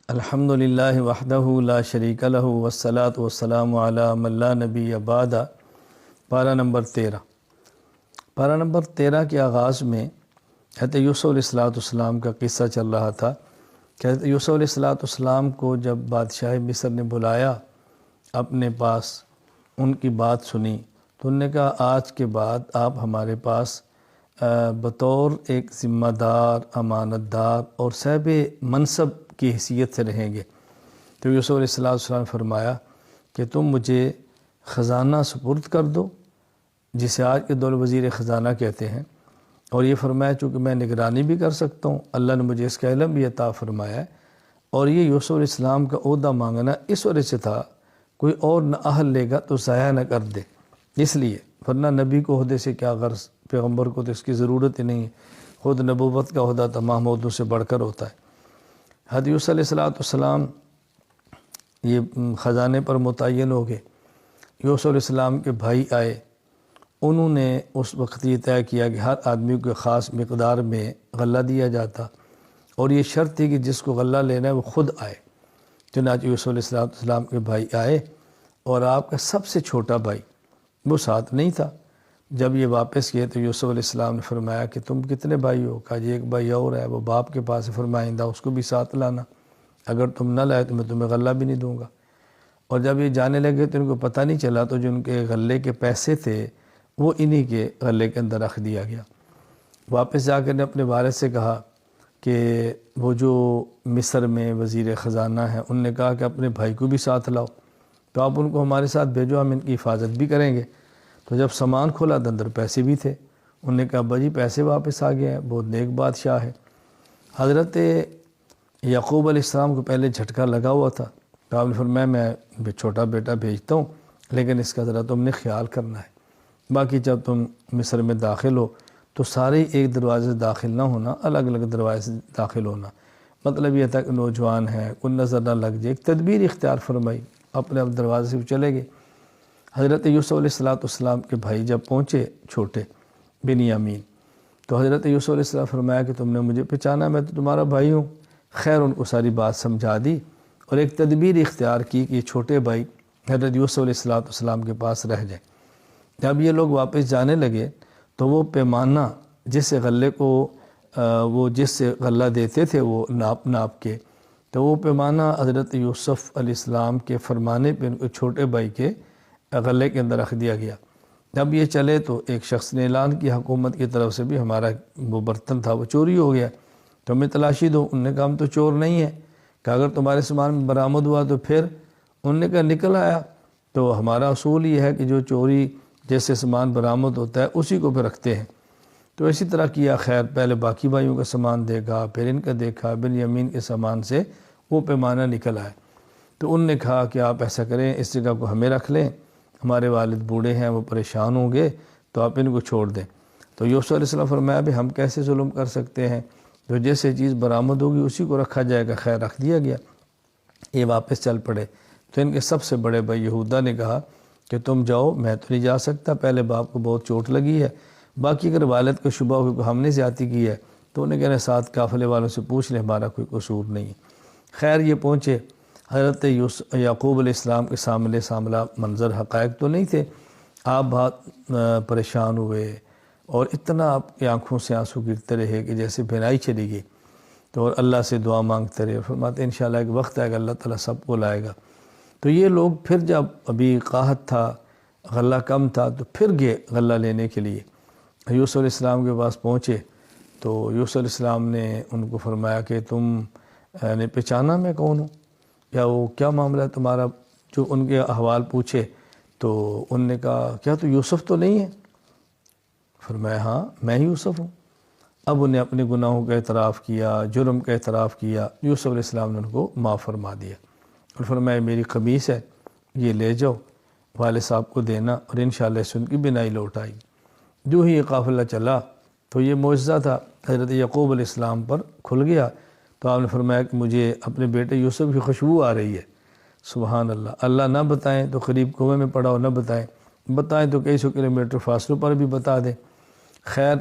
الحمدللہ وحدہ لا شریک لہ والصلاۃ والسلام علی من لا نبی بعد۔ پارہ نمبر 13۔ پارہ نمبر 13 کے آغاز میں حضرت یوسف علیہ السلام کا قصہ چل رہا تھا کہ حضرت یوسف علیہ السلام کو جب بادشاہ مصر نے بلایا اپنے پاس، ان کی بات سنی تو انہوں نے کہا آج کے بعد آپ ہمارے پاس بطور ایک ذمہ دار، امانت دار اور صاحب منصب کی حیثیت سے رہیں گے۔ تو یوسف علیہ السلام نے فرمایا کہ تم مجھے خزانہ سپرد کر دو، جسے آج کے دور وزیر خزانہ کہتے ہیں، اور یہ فرمایا چونکہ میں نگرانی بھی کر سکتا ہوں، اللہ نے مجھے اس کا علم بھی عطا فرمایا ہے۔ اور یہ یوسف علیہ السلام کا عہدہ مانگنا اس وجہ سے تھا کوئی اور نہ اہل لے گا تو ضائع نہ کر دے، اس لیے، ورنہ نبی کو عہدے سے کیا غرض، پیغمبر کو تو اس کی ضرورت ہی نہیں ہے، خود نبوت کا عہدہ تمام عہدوں سے بڑھ کر ہوتا ہے۔ حضرت یوسف علیہ السلام یہ خزانے پر متعین ہو گئے۔ یوسف علیہ السلام کے بھائی آئے، انہوں نے اس وقت یہ طے کیا کہ ہر آدمی کو خاص مقدار میں غلہ دیا جاتا، اور یہ شرط تھی کہ جس کو غلہ لینا ہے وہ خود آئے۔ چنانچہ یوسف علیہ السلام کے بھائی آئے، اور آپ کا سب سے چھوٹا بھائی وہ ساتھ نہیں تھا۔ جب یہ واپس کیے تو یوسف علیہ السلام نے فرمایا کہ تم کتنے بھائی ہو؟ کہا جی ایک بھائی اور ہے، وہ باپ کے پاس ہے، فرمائندہ اس کو بھی ساتھ لانا، اگر تم نہ لائے تو میں تمہیں غلہ بھی نہیں دوں گا۔ اور جب یہ جانے لگے تو ان کو پتہ نہیں چلا، تو جو ان کے غلے کے پیسے تھے وہ انہی کے غلے کے اندر رکھ دیا گیا۔ واپس جا کر نے اپنے والد سے کہا کہ وہ جو مصر میں وزیر خزانہ ہیں، ان نے کہا کہ اپنے بھائی کو بھی ساتھ لاؤ، تو آپ ان کو ہمارے ساتھ بھیجو، ہم ان کی حفاظت بھی کریں گے۔ تو جب سامان کھولا تو اندر پیسے بھی تھے، انہوں نے کہا ابا جی پیسے واپس آ گئے ہیں، بہت نیک بادشاہ ہے۔ حضرت یعقوب علیہ السلام کو پہلے جھٹکا لگا ہوا تھا، تو آپ نے فرمایا میں چھوٹا بیٹا بھیجتا ہوں، لیکن اس کا ذرا تم نے خیال کرنا ہے، باقی جب تم مصر میں داخل ہو تو سارے ایک دروازے سے داخل نہ ہونا، الگ الگ دروازے سے داخل ہونا۔ مطلب یہ تھا کہ نوجوان ہے، کوئی نظر نہ لگ جائے، ایک تدبیر اختیار فرمائی، اپنے دروازے سے چلے گئے۔ حضرت یوسف علیہ السلام کے بھائی جب پہنچے چھوٹے بنیامین، تو حضرت یوسف علیہ السلام فرمایا کہ تم نے مجھے پہچانا، میں تو تمہارا بھائی ہوں۔ خیر ان کو ساری بات سمجھا دی، اور ایک تدبیر اختیار کی کہ یہ چھوٹے بھائی حضرت یوسف علیہ السلام کے پاس رہ جائیں۔ جب یہ لوگ واپس جانے لگے تو وہ پیمانہ جس غلے کو وہ جس سے غلہ دیتے تھے وہ ناپ کے، تو وہ پیمانہ حضرت یوسف علیہ السلام کے فرمانے پہ ان کو چھوٹے بھائی کے غلے کے اندر رکھ دیا گیا۔ جب یہ چلے تو ایک شخص نے اعلان کیا حکومت کی طرف سے بھی ہمارا وہ برتن تھا وہ چوری ہو گیا، تو ہمیں تلاشی دو۔ انہوں نے کہا ہم تو چور نہیں ہیں، کہ اگر تمہارے سامان میں برآمد ہوا تو پھر؟ انہوں نے کہا نکل آیا، تو ہمارا اصول یہ ہے کہ جو چوری جیسے سامان برآمد ہوتا ہے اسی کو پھر رکھتے ہیں۔ تو اسی طرح کیا، خیر پہلے باقی بھائیوں کا سامان دیکھا، پھر ان کا دیکھا، بنیامین کے سامان سے وہ پیمانہ نکل آئے۔ تو انہوں نے کہا کہ آپ ایسا کریں، اس جگہ کو ہمیں رکھ لیں، ہمارے والد بوڑھے ہیں، وہ پریشان ہوں گے، تو آپ ان کو چھوڑ دیں۔ تو یوسف علیہ السلام فرمایا بھی ہم کیسے ظلم کر سکتے ہیں، جو جیسے چیز برآمد ہوگی اسی کو رکھا جائے گا۔ خیر رکھ دیا گیا۔ یہ واپس چل پڑے، تو ان کے سب سے بڑے بھائی یہودا نے کہا کہ تم جاؤ، میں تو نہیں جا سکتا، پہلے باپ کو بہت چوٹ لگی ہے، باقی اگر والد کو شبہ ہو کہ ہم نے زیادتی کی ہے تو انہیں کہنا ساتھ قافلے والوں سے پوچھ لیں، ہمارا کوئی قصور نہیں ہے۔ خیر یہ پہنچے حضرت یعقوب علیہ السلام کے سامنے منظر حقائق تو نہیں تھے، آپ بہت پریشان ہوئے، اور اتنا آپ کی آنکھوں سے آنسو گرتے رہے کہ جیسے بھنائی چلی گئی، تو اللہ سے دعا مانگتے رہے، فرماتے انشاءاللہ ایک وقت آئے گا اللہ تعالیٰ سب کو لائے گا۔ تو یہ لوگ پھر جب ابھی قحط تھا، غلہ کم تھا، تو پھر گئے غلہ لینے کے لیے۔ یوسف علیہ السلام کے پاس پہنچے تو یوسف علیہ السلام نے ان کو فرمایا کہ تم نے پہچانا میں کون ہوں، یا وہ کیا معاملہ ہے تمہارا؟ جو ان کے احوال پوچھے تو انہوں نے کہا کیا تو یوسف تو نہیں ہے؟ فرمایا ہاں میں ہی یوسف ہوں۔ اب انہیں اپنے گناہوں کا اعتراف کیا، جرم کا اعتراف کیا۔ یوسف علیہ السلام نے ان کو معاف فرما دیا، اور فرمایا میری قمیص ہے، یہ لے جاؤ والد صاحب کو دینا، اور انشاءاللہ اس ان کی بینائی لوٹ آئی۔ جو ہی یہ قافلہ چلا تو یہ معجزہ تھا حضرت یعقوب علیہ السلام پر کھل گیا۔ تو آپ نے فرمایا کہ مجھے اپنے بیٹے یوسف کی خوشبو آ رہی ہے۔ سبحان اللہ، اللہ نہ بتائیں تو قریب کنویں میں پڑا ہو، نہ بتائیں تو کئی سو کلومیٹر فاصلوں پر بھی بتا دیں۔ خیر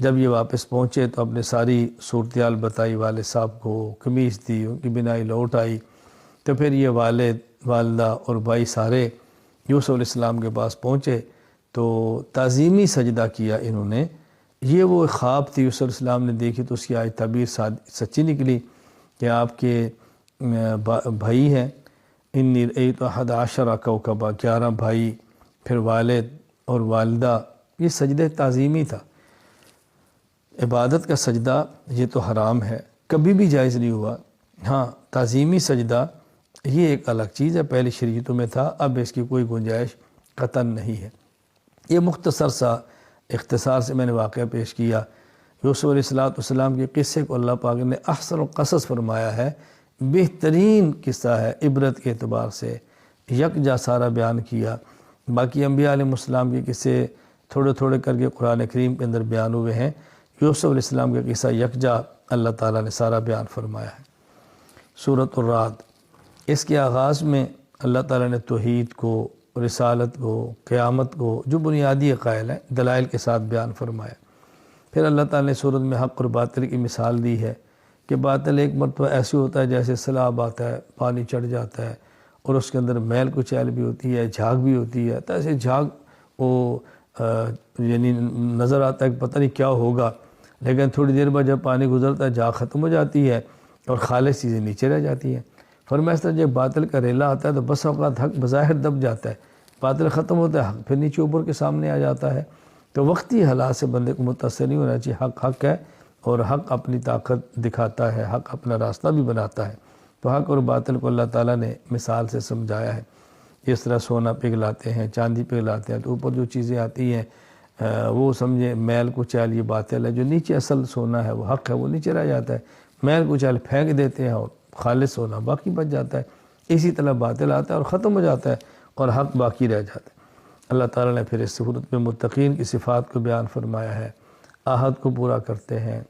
جب یہ واپس پہنچے تو اپنے ساری صورتحال بتائی، والد صاحب کو قمیص دی، ان کی بنائی لوٹ آئی، تو پھر یہ والد، والدہ اور بھائی سارے یوسف علیہ السلام کے پاس پہنچے تو تعظیمی سجدہ کیا انہوں نے۔ یہ وہ خواب تھی یوسف علیہ السلام نے دیکھی تو اس کی آج تعبیر سچی نکلی کہ آپ کے بھائی ہیں، انی رأیت احد عشر کوکبا، 11 بھائی، پھر والد اور والدہ۔ یہ سجدہ تعظیمی تھا۔ عبادت کا سجدہ یہ تو حرام ہے، کبھی بھی جائز نہیں ہوا۔ ہاں تعظیمی سجدہ یہ ایک الگ چیز ہے، پہلی شریعتوں میں تھا، اب اس کی کوئی گنجائش قطعاً نہیں ہے۔ یہ مختصر سا اختصار سے میں نے واقعہ پیش کیا۔ یوسف علیہ السلام کے قصے کو اللہ پاک نے احسن القصص فرمایا ہے، بہترین قصہ ہے عبرت کے اعتبار سے، یکجا سارا بیان کیا۔ باقی انبیاء علیہ السلام کے قصے تھوڑے تھوڑے کر کے قرآن کریم کے اندر بیان ہوئے ہیں، یوسف علیہ السلام کا قصہ یکجا اللہ تعالیٰ نے سارا بیان فرمایا ہے۔ سورۃ الرعد، اس کے آغاز میں اللہ تعالیٰ نے توحید کو، رسالت کو، قیامت کو، جو بنیادی عقائد ہیں دلائل کے ساتھ بیان فرمایا۔ پھر اللہ تعالیٰ نے سورت میں حق اور باطل کی مثال دی ہے کہ باطل ایک مرتبہ ایسے ہوتا ہے جیسے سیلاب آتا ہے، پانی چڑھ جاتا ہے اور اس کے اندر میل کچیل بھی ہوتی ہے، جھاگ بھی ہوتی ہے، تو ایسے جھاگ وہ یعنی نظر آتا ہے کہ پتہ نہیں کیا ہوگا، لیکن تھوڑی دیر بعد جب پانی گزرتا ہے جھاگ ختم ہو جاتی ہے اور خالص چیزیں نیچے رہ جاتی ہیں۔ فرمایا اس طرح جب باطل کا ریلا آتا ہے تو بس اوقات حق بظاہر دب جاتا ہے، باطل ختم ہوتا ہے، حق پھر نیچے اوپر کے سامنے آ جاتا ہے۔ تو وقتی حالات سے بندے کو متاثر نہیں ہونا چاہیے، حق حق ہے اور حق اپنی طاقت دکھاتا ہے، حق اپنا راستہ بھی بناتا ہے۔ تو حق اور باطل کو اللہ تعالیٰ نے مثال سے سمجھایا ہے۔ اس طرح سونا پگھلاتے ہیں، چاندی پگھلاتے ہیں تو اوپر جو چیزیں آتی ہیں وہ سمجھے میل کچیل یہ باطل ہے، جو نیچے اصل سونا ہے وہ حق ہے، وہ نیچے رہ جاتا ہے۔ میل کچیل پھینک دیتے ہیں اور خالص سونا باقی بچ جاتا ہے۔ اسی طرح باطل آتا ہے اور ختم ہو جاتا ہے اور حق باقی رہ جاتا ہے۔ اللہ تعالیٰ نے پھر اس صورت میں متقین کی صفات کو بیان فرمایا ہے، عہد کو پورا کرتے ہیں،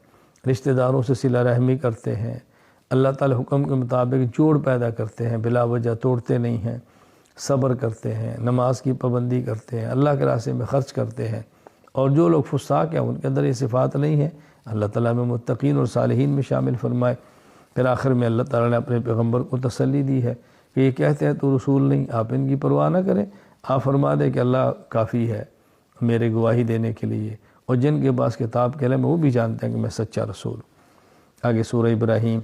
رشتہ داروں سے صلہ رحمی کرتے ہیں، اللہ تعالیٰ حکم کے مطابق جوڑ پیدا کرتے ہیں، بلا وجہ توڑتے نہیں ہیں، صبر کرتے ہیں، نماز کی پابندی کرتے ہیں، اللہ کے راستے میں خرچ کرتے ہیں۔ اور جو لوگ فساق ہیں ان کے اندر یہ صفات نہیں ہیں، اللہ تعالیٰ میں متقین اور صالحین میں شامل فرمائے۔ پھر آخر میں اللہ تعالیٰ نے اپنے پیغمبر کو تسلی دی ہے کہ یہ کہتے ہیں تو رسول نہیں، آپ ان کی پرواہ نہ کریں، آپ فرما دیں کہ اللہ کافی ہے میرے گواہی دینے کے لیے، اور جن کے پاس کتاب کے علم ہے وہ بھی جانتے ہیں کہ میں سچا رسول ہوں۔ آگے سورہ ابراہیم،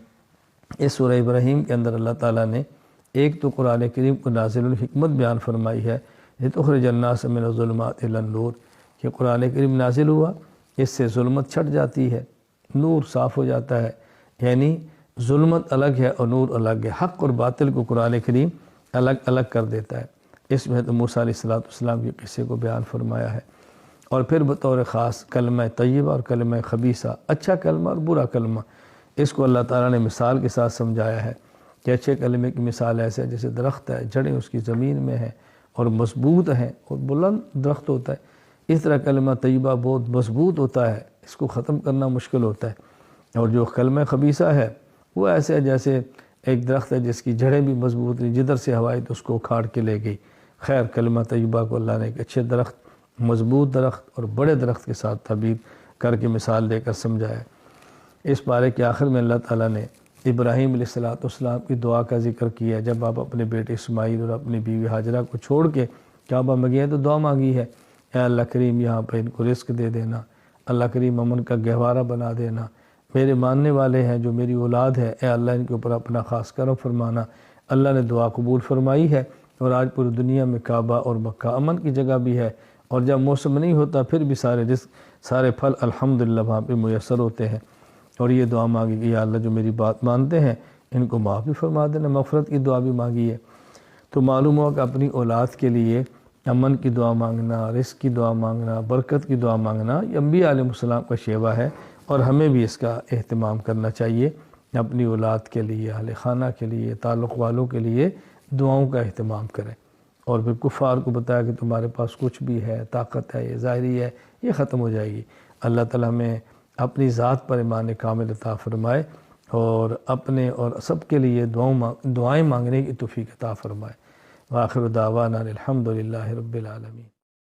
اس سورہ ابراہیم کے اندر اللہ تعالیٰ نے ایک تو قرآن کریم کو نازل الحکمت بیان فرمائی ہے، لتخرج الناس من الظلمات الی النور، کہ قرآن کریم نازل ہوا، اس سے ظلمت چھٹ جاتی ہے، نور صاف ہو جاتا ہے۔ یعنی ظلمت الگ ہے اور نور الگ ہے، حق اور باطل کو قرآن کریم الگ الگ کر دیتا ہے۔ اس میں تو موسیٰ علیہ السلام کے قصے کو بیان فرمایا ہے، اور پھر بطور خاص کلمہ طیبہ اور کلمہ خبیثہ، اچھا کلمہ اور برا کلمہ، اس کو اللہ تعالیٰ نے مثال کے ساتھ سمجھایا ہے کہ اچھے کلمے کی مثال ایسے ہے جیسے درخت ہے، جڑیں اس کی زمین میں ہیں اور مضبوط ہیں اور بلند درخت ہوتا ہے، اس طرح کلمہ طیبہ بہت مضبوط ہوتا ہے، اس کو ختم کرنا مشکل ہوتا ہے۔ اور جو کلمہ خبیثہ ہے وہ ایسے ہے جیسے ایک درخت ہے جس کی جڑیں بھی مضبوط نہیں، جدھر سے ہوا آئی تو اس کو اکھاڑ کے لے گئی۔ خیر کلمہ طیبہ کو اللہ نے ایک اچھے درخت، مضبوط درخت اور بڑے درخت کے ساتھ تعبیر کر کے مثال دے کر سمجھایا۔ اس پارے کے آخر میں اللہ تعالیٰ نے ابراہیم علیہ السلام کی دعا کا ذکر کیا، جب آپ اپنے بیٹے اسماعیل اور اپنی بیوی ہاجرہ کو چھوڑ کے کعبہ میں گئے تو دعا مانگی ہے، اے اللہ کریم یہاں پہ ان کو رزق دے دینا، اللہ کریم امن کا گہوارہ بنا دینا، میرے ماننے والے ہیں جو میری اولاد ہے، اے اللہ ان کے اوپر اپنا خاص کرم فرمانا۔ اللہ نے دعا قبول فرمائی ہے، اور آج پوری دنیا میں کعبہ اور مکہ امن کی جگہ بھی ہے، اور جب موسم نہیں ہوتا پھر بھی سارے رزق، سارے پھل الحمدللہ وہاں پہ میسر ہوتے ہیں۔ اور یہ دعا مانگی کہ یا اللہ جو میری بات مانتے ہیں ان کو معاف بھی فرما دینا، مغفرت کی دعا بھی مانگی ہے۔ تو معلوم ہوا کہ اپنی اولاد کے لیے امن کی دعا مانگنا، رزق کی دعا مانگنا، برکت کی دعا مانگنا یہ انبیاء علیہ السلام کا شیوا ہے، اور ہمیں بھی اس کا اہتمام کرنا چاہیے، اپنی اولاد کے لیے، اہل خانہ کے لیے، تعلق والوں کے لیے دعاؤں کا اہتمام کریں۔ اور پھر کفار کو بتایا کہ تمہارے پاس کچھ بھی ہے، طاقت ہے، یہ ظاہری ہے، یہ ختم ہو جائے گی۔ اللہ تعالیٰ ہمیں اپنی ذات پر ایمان کامل عطا فرمائے، اور اپنے اور سب کے لیے دعائیں مانگنے کی توفیق عطا فرمائے۔ وآخر دعوانا الحمدللہ رب العالمین۔